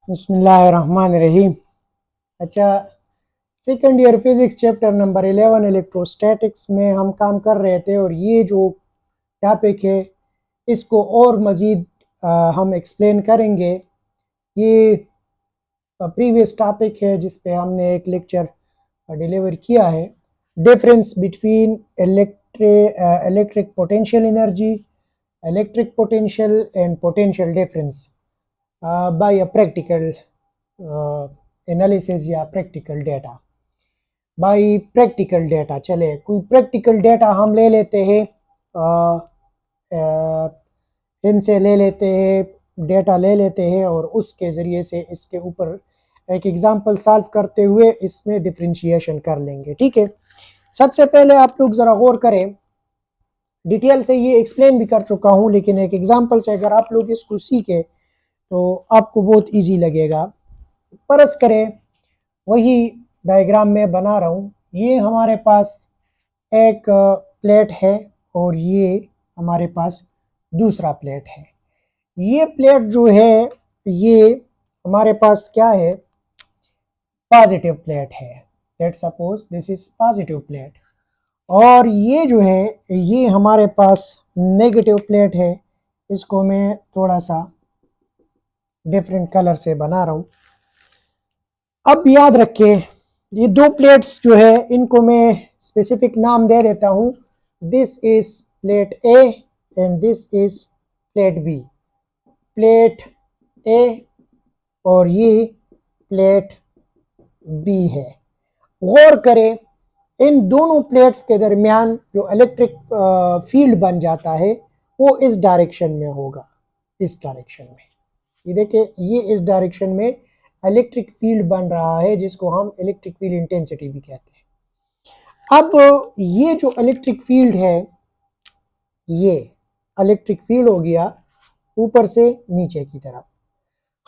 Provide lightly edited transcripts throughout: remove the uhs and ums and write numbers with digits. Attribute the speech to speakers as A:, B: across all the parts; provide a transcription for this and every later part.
A: बिस्मिल्लाहिर्रहमानिर्रहीम। अच्छा, second year physics chapter number 11 electrostatics में हम काम कर रहे थे और ये जो टॉपिक है इसको और मज़ीद हम एक्सप्लेन करेंगे। ये प्रीवियस टॉपिक है जिस पे हमने एक लेक्चर डिलीवर किया है। Difference between electric potential energy, electric potential and potential difference by a practical analysis या practical data. By practical data, चले कोई प्रैक्टिकल डेटा हम ले लेते हैं, इनसे ले लेते हैं, डेटा ले लेते हैं और उसके ज़रिए से इसके ऊपर एक एग्जांपल सॉल्व करते हुए इसमें डिफरेंशिएशन कर लेंगे। ठीक है, सबसे पहले आप लोग ज़रा गौर करें, डिटेल से ये एक्सप्लेन भी कर चुका हूँ लेकिन एक एग्जांपल से अगर आप लोग इसको सीखे तो आपको बहुत इजी लगेगा। फर्ज करें वही डायग्राम में बना रहा हूँ, ये हमारे पास एक प्लेट है और ये हमारे पास दूसरा प्लेट है। ये प्लेट जो है ये हमारे पास क्या है, पॉजिटिव प्लेट है। Let's suppose this is positive plate और ये जो है ये हमारे पास नेगेटिव प्लेट है। इसको मैं थोड़ा सा डिफरेंट कलर से बना रहा हूँ। अब याद रखें, ये दो प्लेट्स जो है इनको मैं स्पेसिफिक नाम दे देता हूँ। This is plate A and this is plate B. Plate A और ये प्लेट बी है। गौर करें, इन दोनों प्लेट्स के दरमियान जो इलेक्ट्रिक फील्ड बन जाता है वो इस डायरेक्शन में होगा, इस डायरेक्शन में। ये देखिए, ये इस डायरेक्शन में इलेक्ट्रिक फील्ड बन रहा है जिसको हम इलेक्ट्रिक फील्ड इंटेंसिटी भी कहते हैं। अब ये जो इलेक्ट्रिक फील्ड है ये इलेक्ट्रिक फील्ड हो गया ऊपर से नीचे की तरफ।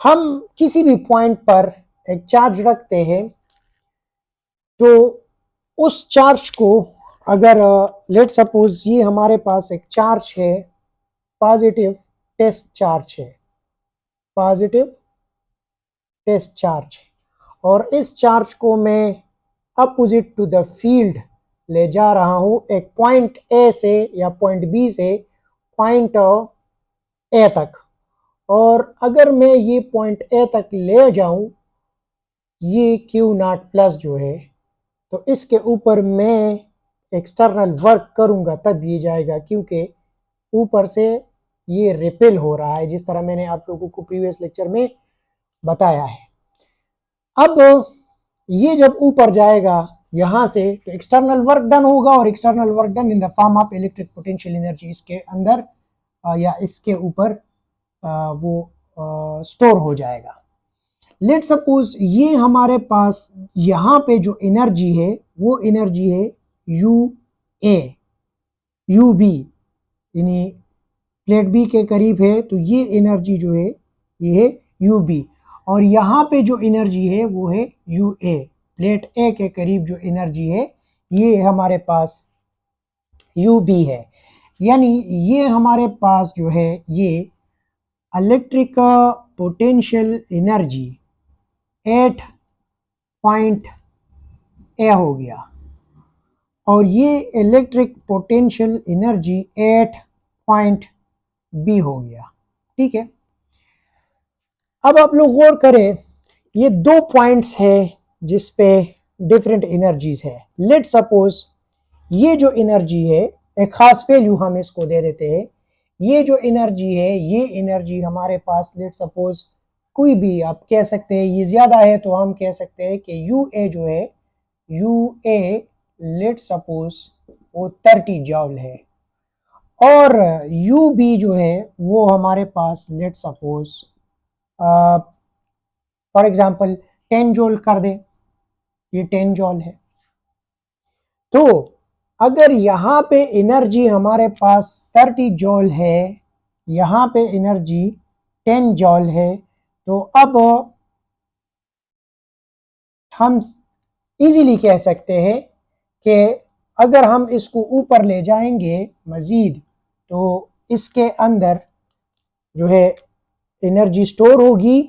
A: हम किसी भी पॉइंट पर एक चार्ज रखते हैं तो उस चार्ज को अगर लेट सपोज ये हमारे पास एक चार्ज है, पॉजिटिव टेस्ट चार्ज है, पॉजिटिव टेस्ट चार्ज, और इस चार्ज को मैं अपोजिट टू द फील्ड ले जा रहा हूं, एक पॉइंट ए से या पॉइंट बी से पॉइंट ए तक। और अगर मैं ये पॉइंट ए तक ले जाऊं, ये क्यू नॉट प्लस जो है, तो इसके ऊपर मैं एक्सटर्नल वर्क करूंगा तब ये जाएगा, क्योंकि ऊपर से ये रिपेल हो रहा है जिस तरह मैंने आप लोगों को प्रीवियस लेक्चर में बताया है। अब ये जब ऊपर जाएगा यहाँ से तो एक्सटर्नल वर्क डन होगा और external work done in the form of electric potential energy इसके अंदर या इसके ऊपर वो स्टोर हो जाएगा। लेट सपोज ये हमारे पास यहाँ पे जो एनर्जी है वो एनर्जी है यू ए, यू बी, यानी प्लेट बी के करीब है तो ये एनर्जी जो है ये है यू बी, और यहाँ पे जो एनर्जी है वो है यू ए। प्लेट ए के करीब जो एनर्जी है ये हमारे पास यू बी है। यानी ये हमारे पास जो है ये electric potential energy 8 point A हो गया और ये electric potential energy 8 point B हो गया। ठीक है, अब आप लोग गौर करें, ये दो पॉइंट्स है जिस पे डिफरेंट एनर्जीज है। लेट सपोज ये जो एनर्जी है एक खास वैल्यू हम इसको दे देते हैं। ये जो एनर्जी है ये एनर्जी हमारे पास लेट सपोज कोई भी आप कह सकते हैं, ये ज़्यादा है तो हम कह सकते हैं कि यू ए जो है, यू ए लेट सपोज वो 30 जॉल है, और यू बी जो है वो हमारे पास let suppose for example 10 joule कर दे, ये 10 जॉल है। तो अगर यहाँ पे एनर्जी हमारे पास 30 जॉल है, यहाँ पे एनर्जी 10 जॉल है, तो अब हम इजीली कह सकते हैं कि अगर हम इसको ऊपर ले जाएंगे मज़ीद तो इसके अंदर जो है एनर्जी स्टोर होगी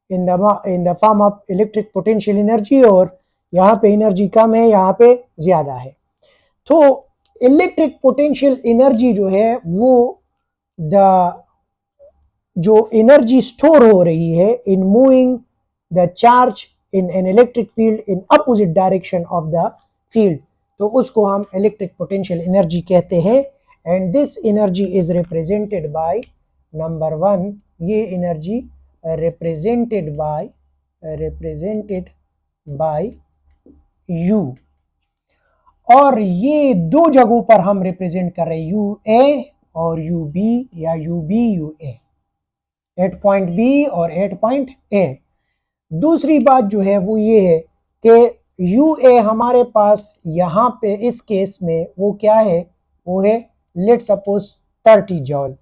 A: in the form of electric potential energy, और यहाँ पे एनर्जी कम है, यहाँ पे ज़्यादा है। तो इलेक्ट्रिक पोटेंशियल एनर्जी जो है वो जो एनर्जी स्टोर हो रही है in moving the charge in an electric field in opposite direction of the field, तो उसको हम इलेक्ट्रिक पोटेंशियल एनर्जी कहते हैं। And this energy is represented by number 1, ये एनर्जी रिप्रेजेंटेड बाय U, और ये दो जगहों पर हम रिप्रेजेंट कर रहे हैं, UA और UB या UB UA, at point B और एट पॉइंट A। दूसरी बात जो है वो ये है कि UA हमारे पास यहाँ पे इस केस में वो क्या है, वो है लेट सपोज 30 जॉल,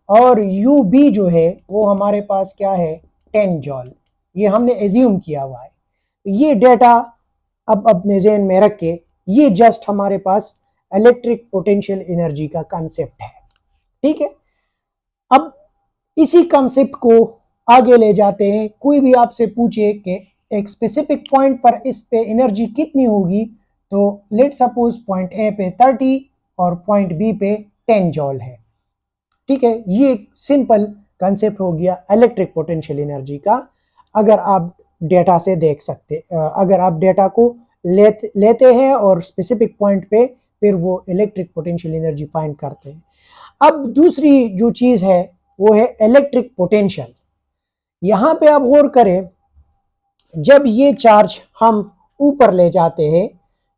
A: और UB जो है वो हमारे पास क्या है 10 जॉल, ये हमने एज्यूम किया हुआ है। ये डेटा अब अपने ज़हन में रख के, ये जस्ट हमारे पास इलेक्ट्रिक पोटेंशियल एनर्जी का कंसेप्ट है, ठीक है। अब इसी कंसेप्ट को आगे ले जाते हैं। कोई भी आपसे पूछे कि एक स्पेसिफिक पॉइंट पर इस पे एनर्जी कितनी होगी, तो लेट सपोज पॉइंट ए पे 30 और पॉइंट बी पे 10 जॉल है, ठीक है। ये सिंपल कंसेप्ट हो गया इलेक्ट्रिक पोटेंशियल एनर्जी का। अगर आप डेटा से देख सकते, अगर आप डेटा को लेते हैं और स्पेसिफिक पॉइंट पे फिर वो इलेक्ट्रिक पोटेंशियल एनर्जी फाइंड करते हैं। अब दूसरी जो चीज़ है वो है इलेक्ट्रिक पोटेंशियल। यहाँ पे आप गौर करें, जब ये चार्ज हम ऊपर ले जाते हैं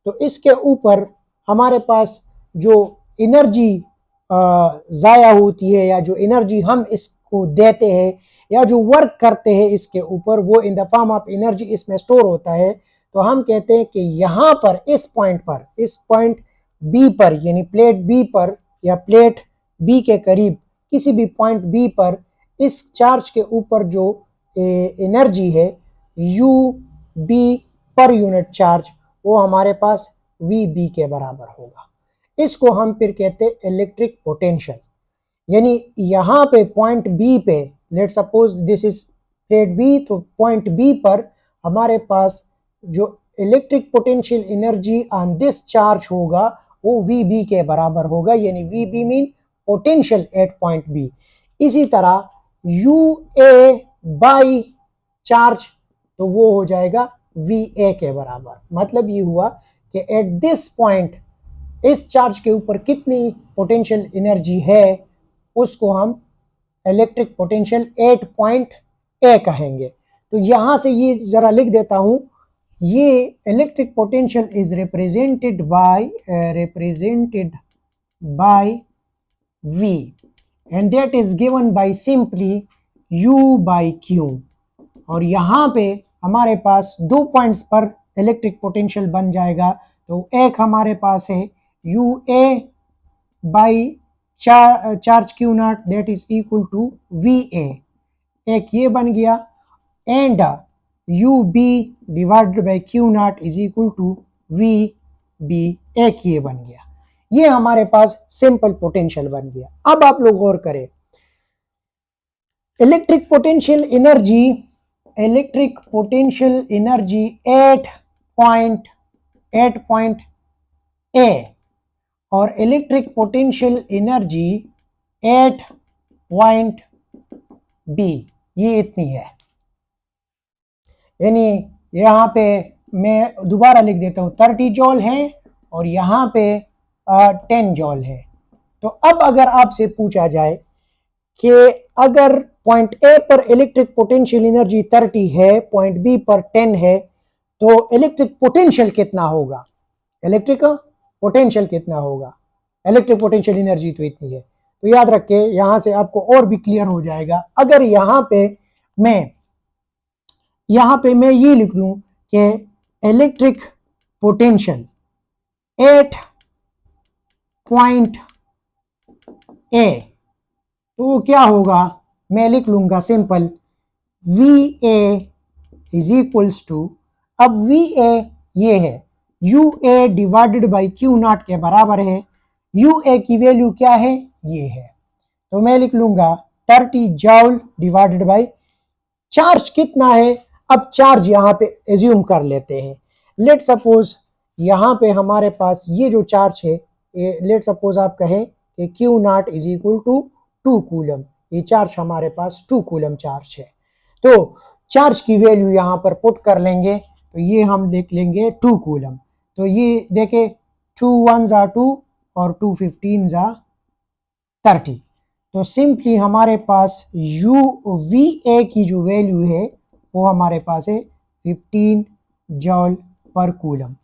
A: तो इसके ऊपर हमारे पास जो एनर्जी ज़ाया होती है या जो एनर्जी हम इसको देते हैं या जो वर्क करते हैं इसके ऊपर, वो in the form of energy इसमें स्टोर होता है। तो हम कहते हैं कि यहाँ पर इस पॉइंट बी पर, यानी प्लेट बी पर या प्लेट बी के करीब किसी भी पॉइंट बी पर इस चार्ज के ऊपर जो एनर्जी है UB पर यूनिट चार्ज, वो हमारे पास VB के बराबर होगा। इसको हम फिर कहते हैं इलेक्ट्रिक पोटेंशियल। यानी यहाँ पे पॉइंट बी पे, let suppose this is plate B, तो पॉइंट बी पर हमारे पास जो electric potential energy on this charge होगा वो VB के बराबर होगा, यानी VB mean potential at point B. इसी तरह UA बाई चार्ज, तो वो हो जाएगा VA के बराबर। मतलब ये हुआ कि एट दिस पॉइंट इस चार्ज के ऊपर कितनी पोटेंशियल एनर्जी है उसको हम electric potential at point A कहेंगे। तो यहाँ से ये ज़रा लिख देता हूँ, ये electric potential is represented by V and that is given by simply U by Q। और यहाँ पे हमारे पास दो पॉइंट्स पर इलेक्ट्रिक पोटेंशियल बन जाएगा। तो एक हमारे पास है UA by charge Q nought, that is equal to VA, एक ये बन गया, and UB divided by Q nought is equal to VB, एक ये बन गया। ये हमारे पास सिंपल पोटेंशियल बन गया। अब आप लोग गौर करें, electric potential energy at point A और electric potential energy at point B, ये इतनी है। यानी यहाँ पे मैं दोबारा लिख देता हूँ, 30 जॉल है और यहाँ पे 10 जॉल है। तो अब अगर आपसे पूछा जाए कि अगर पॉइंट A पर इलेक्ट्रिक पोटेंशियल एनर्जी 30 है, पॉइंट B पर 10 है, तो इलेक्ट्रिक पोटेंशियल कितना होगा, इलेक्ट्रिक पोटेंशियल एनर्जी तो इतनी है। तो याद रखें, यहाँ से आपको और भी क्लियर हो जाएगा। अगर यहाँ पे मैं ये लिख लूँ कि electric potential at point A, तो क्या होगा, मैं लिख लूँगा simple VA is equals to, अब VA ये है UA divided by Q nought के बराबर है। UA की वैल्यू क्या है, ये है, तो मैं लिख लूँगा 30 जॉल डिवाइडेड बाई चार्ज कितना है, अब चार्ज यहाँ पे एज्यूम कर लेते हैं। लेट सपोज यहाँ पे हमारे पास ये जो चार्ज है, लेट सपोज आप कहें कि Q nought is equal to 2 coulomb, ये चार्ज हमारे पास 2 कूलम चार्ज है। तो चार्ज की वैल्यू यहाँ पर पुट कर लेंगे, तो ये हम लिख लेंगे 2 कूलम। तो ये देखें 2 1 जा 2 और 2 15 जा 30। तो सिंपली हमारे पास यू वी ए की जो वैल्यू है वो हमारे पास है 15 जॉल पर कूलम,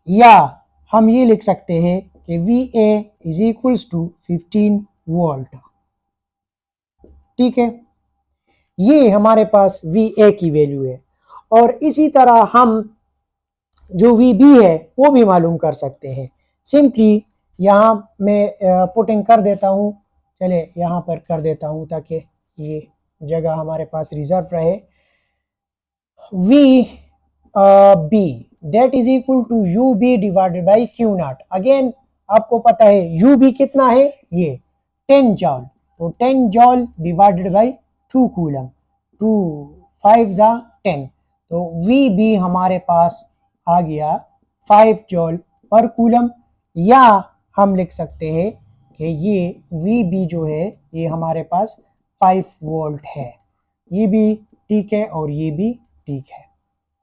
A: या हम ये लिख सकते हैं कि V A is equals to 15 volt. ठीक है, ये हमारे पास वी ए की वैल्यू है। और इसी तरह हम जो वी बी है वो भी मालूम कर सकते हैं। सिंपली यहाँ मैं पुटिंग कर देता हूँ, चले यहाँ पर कर देता हूँ ताकि ये जगह हमारे पास रिजर्व रहे। V B that is equal to U B divided by Q nought. Again आपको पता है यू बी कितना है, ये 10 जॉल, तो 10 जॉल डिवाइडेड बाई 2 कूलम, 2 5 जा 10, तो वी बी हमारे पास आ गया 5 जॉल पर कूलम। या हम लिख सकते हैं कि ये वी बी जो है ये हमारे पास 5 वोल्ट है। ये भी ठीक है और ये भी ठीक है।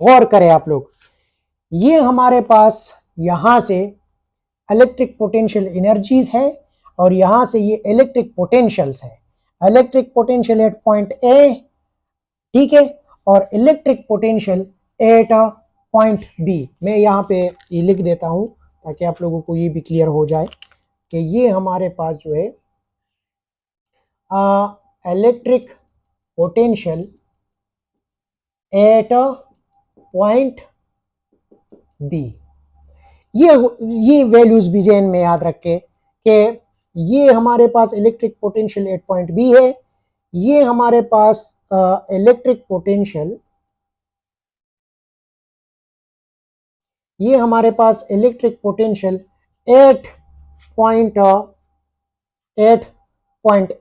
A: गौर करें आप लोग, ये हमारे पास यहां से इलेक्ट्रिक पोटेंशियल एनर्जीज है और यहां से ये इलेक्ट्रिक पोटेंशियल्स है। Electric potential at point A, ठीक है, और electric potential at point B. मैं यहाँ पे ये लिख देता हूँ ताकि आप लोगों को ये भी क्लियर हो जाए कि ये हमारे पास जो है electric potential at point B. ये वैल्यूज भी ज़हन में याद रखें कि ये हमारे पास electric potential at point B है, ये हमारे पास इलेक्ट्रिक पोटेंशियल, ये हमारे पास इलेक्ट्रिक पोटेंशियल 8 पॉइंट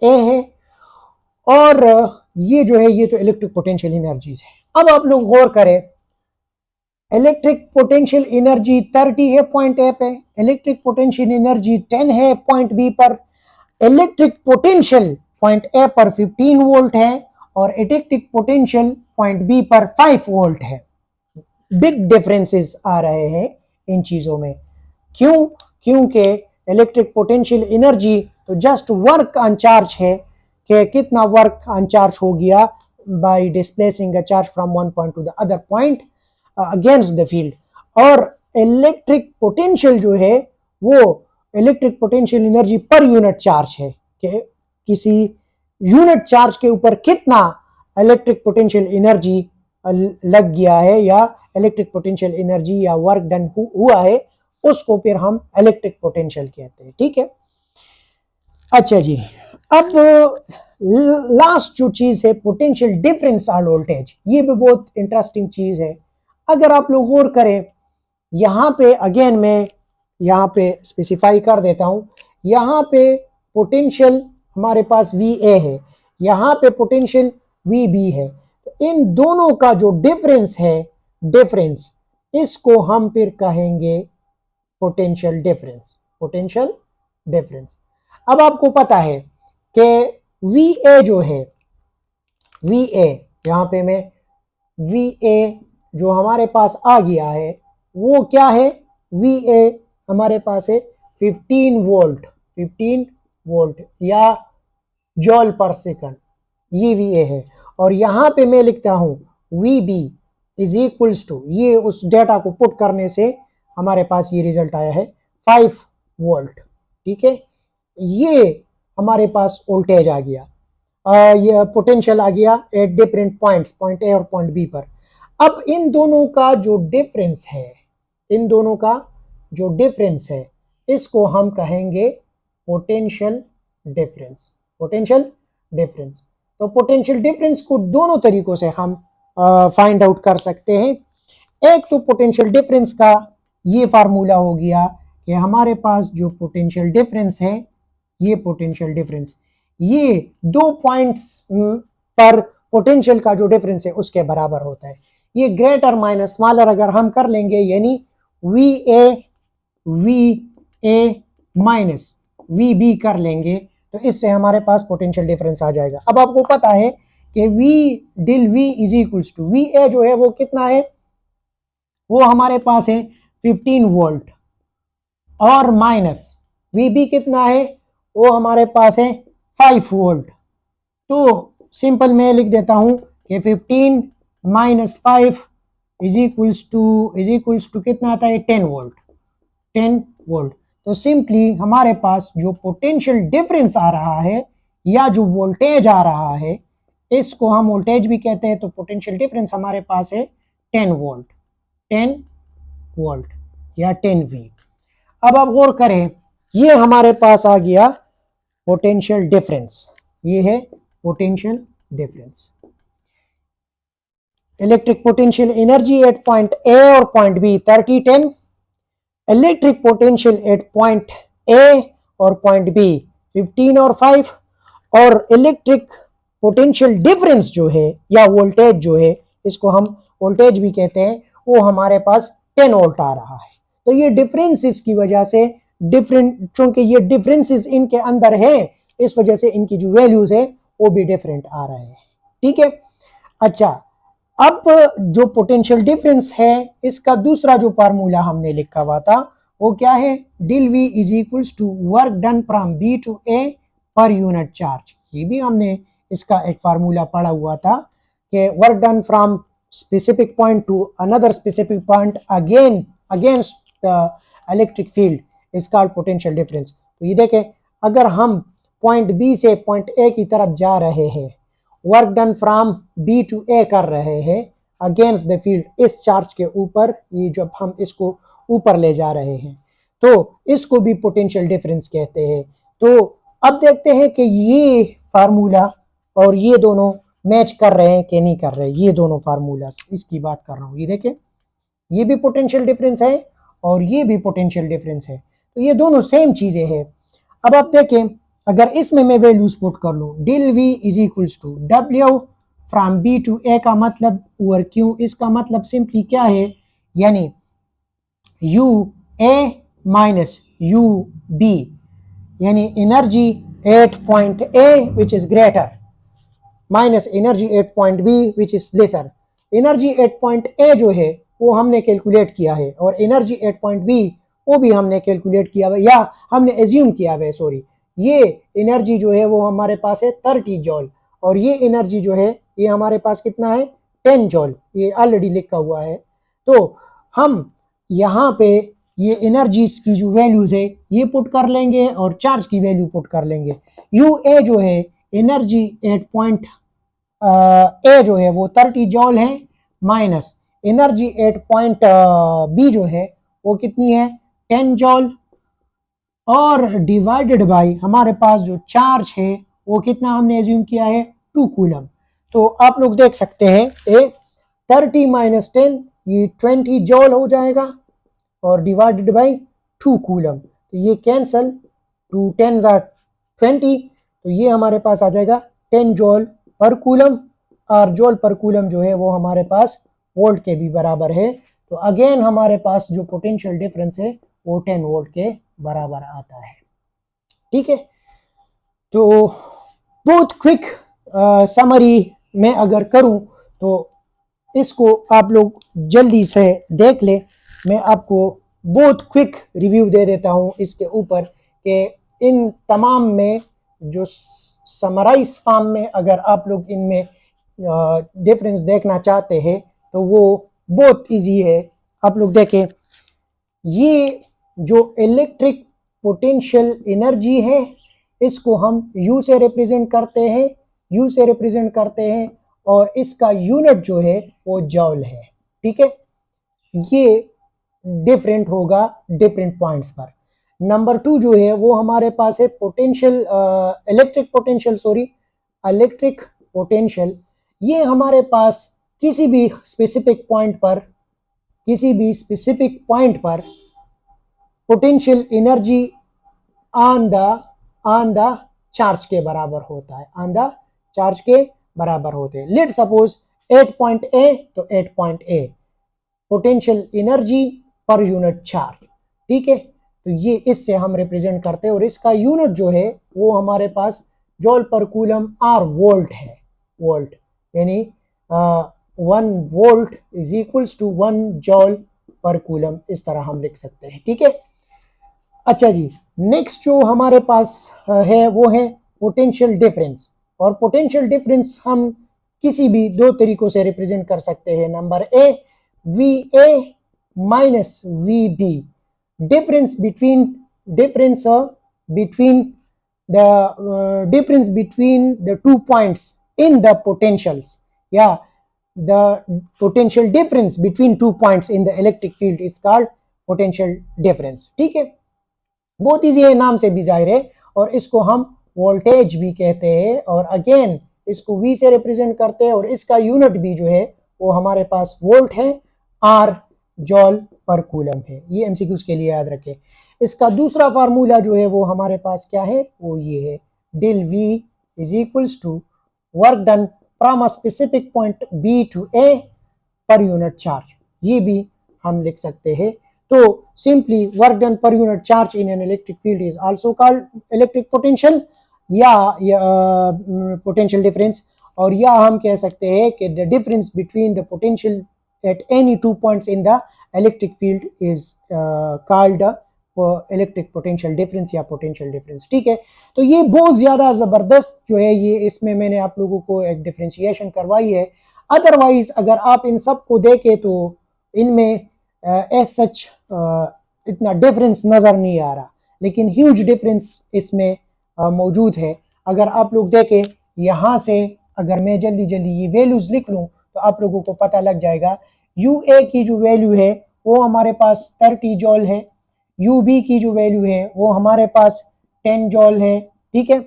A: ए है, और ये जो है ये तो इलेक्ट्रिक पोटेंशियल एनर्जीज है। अब आप लोग गौर करें, इलेक्ट्रिक पोटेंशियल एनर्जी 30 है पॉइंट ए पे, इलेक्ट्रिक पोटेंशियल एनर्जी 10 है पॉइंट बी पर, इलेक्ट्रिक पोटेंशियल पॉइंट ए पर 15 वोल्ट है और इलेक्ट्रिक पोटेंशियल पॉइंट बी पर 5 वोल्ट है। बिग डिफरेंसेस आ रहे हैं इन चीजों में। क्यों? क्योंकि इलेक्ट्रिक पोटेंशियल एनर्जी तो जस्ट वर्क ऑन चार्ज है कि कितना वर्क ऑन चार्ज हो गया by displacing a charge from one point to the other point against the field. और इलेक्ट्रिक पोटेंशियल जो है वो electric potential energy per unit charge है कि किसी यूनिट चार्ज के ऊपर कितना इलेक्ट्रिक पोटेंशियल एनर्जी लग गया है या इलेक्ट्रिक पोटेंशियल एनर्जी या वर्क डन हुआ है, उसको फिर हम इलेक्ट्रिक पोटेंशियल कहते हैं। ठीक है, अच्छा जी, अब लास्ट जो चीज है पोटेंशियल डिफरेंस ऑन वोल्टेज, ये भी बहुत इंटरेस्टिंग चीज है। अगर आप लोग गौर करें, यहाँ पे अगेन मैं यहाँ पे स्पेसिफाई कर देता हूँ, यहाँ पे पोटेंशियल हमारे पास वी ए है, यहाँ पे पोटेंशियल वी बी है। तो इन दोनों का जो डिफरेंस है, डिफरेंस, इसको हम फिर कहेंगे पोटेंशियल डिफरेंस, पोटेंशियल डिफरेंस। अब आपको पता है कि वी ए जो है, वी ए यहाँ पे मैं वी ए जो हमारे पास आ गया है वो क्या है, वी ए हमारे पास है 15 वोल्ट, 15 वोल्ट या जॉल पर सेकंड, ये वी ए है। और यहाँ पे मैं लिखता हूँ V B is equals to, ये उस डेटा को पुट करने से हमारे पास ये रिजल्ट आया है 5 वोल्ट। ठीक है, ये हमारे पास वोल्टेज आ गया, ये पोटेंशियल आ गया at different points, point A और पॉइंट बी पर। अब इन दोनों का जो डिफरेंस है, इन दोनों का जो डिफरेंस है, इसको हम कहेंगे पोटेंशियल डिफरेंस, पोटेंशियल डिफरेंस। तो पोटेंशियल डिफरेंस को दोनों तरीकों से हम फाइंड आउट कर सकते हैं। एक तो पोटेंशियल डिफरेंस का ये फार्मूला हो गया कि हमारे पास जो पोटेंशियल डिफरेंस है, ये पोटेंशियल डिफरेंस, ये 2 पॉइंट्स पर पोटेंशियल का जो डिफरेंस है उसके बराबर होता है। ये ग्रेटर माइनस स्मॉलर अगर हम कर लेंगे, यानी V A minus V B कर लेंगे, तो इससे हमारे पास पोटेंशियल डिफरेंस आ जाएगा। अब आपको पता है कि V del V is equals to V A जो है वो कितना है, वो हमारे पास है 15 वोल्ट, और माइनस वी बी कितना है, वो हमारे पास है 5 वोल्ट। तो सिंपल मैं लिख देता हूं कि 15 माइनस 5 इज इक्वल्स टू कितना आता है, 10 वोल्ट, 10 वोल्ट। तो सिंपली हमारे पास जो पोटेंशियल डिफरेंस आ रहा है या जो वोल्टेज आ रहा है, इसको हम वोल्टेज भी कहते हैं, तो पोटेंशियल डिफरेंस हमारे पास है 10 वोल्ट, 10 वोल्ट या 10 वी। अब आप गौर करें, ये हमारे पास आ गया पोटेंशियल डिफरेंस, ये है potential difference. Electric potential energy at point A और point B 30-10, electric potential at point A और पॉइंट बी 15 और 5, और इलेक्ट्रिक पोटेंशियल डिफरेंस जो है या वोल्टेज जो है, इसको हम वोल्टेज भी कहते हैं, वो हमारे पास 10 वोल्ट आ रहा है। तो ये डिफरेंसेस की वजह से डिफरेंट, चूंकि ये डिफरेंसेस इनके अंदर है, इस वजह से इनकी जो वैल्यूज है वो भी डिफरेंट आ रहे हैं। ठीक है, अच्छा, अब जो पोटेंशियल डिफरेंस है, इसका दूसरा जो फार्मूला हमने लिखा हुआ था वो क्या है, del V is equals to work done from B to A per unit charge. ये भी हमने इसका एक फार्मूला पढ़ा हुआ था कि work done from specific point to another specific point again against the electric field is called potential difference. तो ये देखें, अगर हम पॉइंट बी से पॉइंट ए की तरफ जा रहे हैं, work done from B to A कर रहे हैं अगेंस्ट द फील्ड, इस चार्ज के ऊपर, ये जब हम इसको ऊपर ले जा रहे हैं, तो इसको भी पोटेंशियल डिफरेंस कहते हैं। तो अब देखते हैं कि ये फार्मूला और ये दोनों मैच कर रहे हैं कि नहीं कर रहे। ये दोनों फार्मूला, इसकी बात कर रहा हूँ, ये देखें, ये भी पोटेंशियल डिफरेंस है और ये भी पोटेंशियल डिफरेंस है, तो ये दोनों सेम चीजें हैं। अब आप देखें, अगर इसमें मैं वैल्यूज पुट कर लूँ, del V is equals to W from B to A का मतलब ओवर क्यू, इसका मतलब सिंपली क्या है, यानी U A minus U B, यानी energy at point A which is greater minus energy at point B which is lesser. Energy at point A जो है वो हमने कैलकुलेट किया है, और एनर्जी एट पॉइंट बी वो भी हमने कैलकुलेट किया है, या हमने एज्यूम किया है, सॉरी। ये एनर्जी जो है वो हमारे पास है 30 जॉल, और ये एनर्जी जो है ये हमारे पास कितना है, 10 जॉल, ये ऑलरेडी लिखा हुआ है। तो हम यहाँ पे ये एनर्जीज की जो वैल्यूज है ये पुट कर लेंगे और चार्ज की वैल्यू पुट कर लेंगे। यू ए जो है एनर्जी एट पॉइंट ए जो है वो 30 जॉल है, minus energy at point B जो है वो कितनी है, 10 जॉल, और डिवाइडेड बाय हमारे पास जो चार्ज है वो कितना हमने एज्यूम किया है, 2 कूलम। तो आप लोग देख सकते हैं 30 माइनस 10 ये 20 जॉल हो जाएगा, और डिवाइडेड बाय 2 कूलम, तो ये कैंसल, 2 10 आर 20, तो ये हमारे पास आ जाएगा 10 जॉल पर कूलम, और जॉल पर कूलम जो है वो हमारे पास वोल्ट के भी बराबर है। तो अगेन हमारे पास जो पोटेंशियल डिफरेंस है वो 10 वोल्ट के बराबर आता है। ठीक है, तो बहुत क्विक समरी में अगर करूं तो इसको आप लोग जल्दी से देख ले, मैं आपको बहुत क्विक रिव्यू दे देता हूं इसके ऊपर कि इन तमाम में जो समराइज फॉर्म में अगर आप लोग इनमें डिफरेंस देखना चाहते हैं तो वो बहुत इजी है। आप लोग देखें, ये जो इलेक्ट्रिक पोटेंशियल एनर्जी है इसको हम U से रिप्रेजेंट करते हैं, U से रिप्रेजेंट करते हैं, और इसका यूनिट जो है वो जॉल है। ठीक है, ये डिफरेंट होगा डिफरेंट पॉइंट्स पर। नंबर 2 जो है वो हमारे पास है पोटेंशियल, इलेक्ट्रिक पोटेंशियल, ये हमारे पास किसी भी स्पेसिफिक पॉइंट पर potential energy on the charge के बराबर होता है, ऑन द चार्ज के बराबर होते हैं। लेट सपोज 8 पॉइंट ए तो 8 पॉइंट ए potential energy per unit charge, ठीक है। तो ये इससे हम रिप्रेजेंट करते हैं और इसका यूनिट जो है वो हमारे पास joule per coulomb or volt है। वोल्ट यानी 1 volt is equals to 1 joule per coulomb, इस तरह हम लिख सकते हैं, ठीक है। अच्छा जी, नेक्स्ट जो हमारे पास है वो है पोटेंशियल डिफरेंस। और पोटेंशियल डिफरेंस हम किसी भी दो तरीकों से रिप्रेजेंट कर सकते हैं। Number A, V A minus V B, difference between difference between the difference between the 2 points in the potentials, yeah, the potential difference between 2 points in the electric field is called potential difference, ठीक है। बहुत easy है, नाम से भी जाहिर है। और इसको हम वोल्टेज भी कहते हैं और अगेन इसको V से रिप्रेजेंट करते हैं और इसका यूनिट भी जो है वो हमारे पास वोल्ट है, आर जॉल पर कूलम है। ये एमसीक्यूज के लिए याद रखें। इसका दूसरा फार्मूला जो है वो हमारे पास क्या है, वो ये है, del V is equals to work done from a specific point B to A per unit charge. ये भी हम लिख सकते हैं। तो simply work done per unit charge in an electric field is also called electric potential या potential difference। और या हम कह सकते हैं कि the difference between the potential at any 2 points in the electric field is called electric potential difference या potential difference, ठीक है। तो ये बहुत ज़्यादा ज़बरदस्त जो है, ये इसमें मैंने आप लोगों को एक डिफ्रेंशिएशन करवाई है। अदरवाइज अगर आप इन सब को देखें तो इनमें एज सच इतना डिफरेंस नज़र नहीं आ रहा, लेकिन ह्यूज डिफरेंस इसमें मौजूद है। अगर आप लोग देखें यहाँ से, अगर मैं जल्दी जल्दी ये वैल्यूज़ लिख लूँ तो आप लोगों को पता लग जाएगा। यू ए की जो वैल्यू है वो हमारे पास 30 जॉल है, यू बी की जो वैल्यू है वो हमारे पास 10 जॉल है, ठीक है।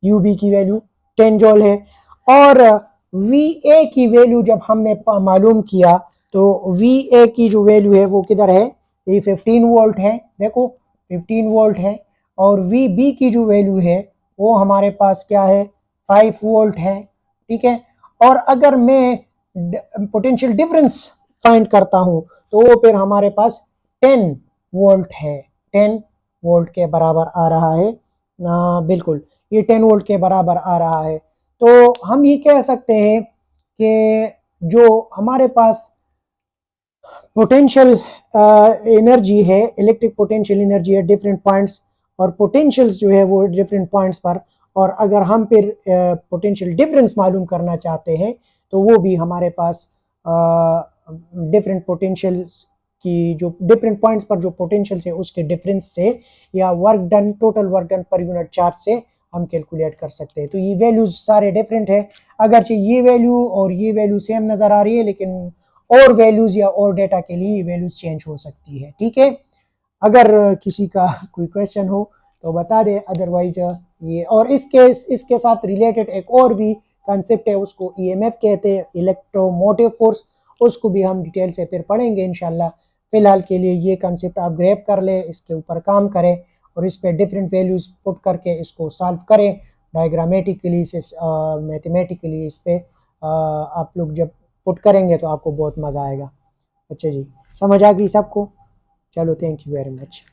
A: यू बी की वैल्यू 10 जॉल है। और वी ए की वैल्यू जब हमने मालूम किया तो वी ए की जो वैल्यू है वो किधर है, ये 15 वोल्ट है, देखो 15 वोल्ट है। और वी बी की जो वैल्यू है वो हमारे पास क्या है, 5 वोल्ट है, ठीक है। और अगर मैं पोटेंशियल डिफरेंस फाइंड करता हूँ तो वो फिर हमारे पास 10 वोल्ट है, 10 वोल्ट के बराबर आ रहा है। बिल्कुल ये 10 वोल्ट के बराबर आ रहा है। तो हम ये कह सकते हैं कि जो हमारे पास पोटेंशियल एनर्जी है, इलेक्ट्रिक पोटेंशियल एनर्जी है डिफरेंट पॉइंट्स, और पोटेंशियल्स जो है वो डिफरेंट पॉइंट्स पर। और अगर हम फिर पोटेंशियल डिफरेंस मालूम करना चाहते हैं तो वो भी हमारे पास डिफरेंट पोटेंशियल्स की जो डिफरेंट पॉइंट्स पर जो पोटेंशियल्स है उसके डिफरेंस से या work done, total work done पर यूनिट चार्ज से हम कैलकुलेट कर सकते हैं। तो ये वैल्यूज सारे डिफरेंट है, अगरचे ये वैल्यू और ये वैल्यू सेम नज़र आ रही है, लेकिन और वैल्यूज या और डेटा के लिए ये वैल्यूज चेंज हो सकती है, ठीक है। अगर किसी का कोई क्वेश्चन हो तो बता दे, अदरवाइज ये। और इसके साथ रिलेटेड एक और भी कंसेप्ट है, उसको ईएमएफ कहते हैं, इलेक्ट्रोमोटिव फोर्स, उसको भी हम डिटेल से फिर पढ़ेंगे इंशाल्लाह। फिलहाल के लिए ये कंसेप्ट आप ग्रैब कर लें, इसके ऊपर काम करें और इस पर डिफरेंट वैल्यूज पुट करके इसको सॉल्व करें डायग्रामेटिकली से, मैथमेटिकली। इस पर आप लोग जब पुट करेंगे तो आपको बहुत मज़ा आएगा। अच्छा जी, समझ आ गई सबको? चलो, थैंक यू वेरी मच।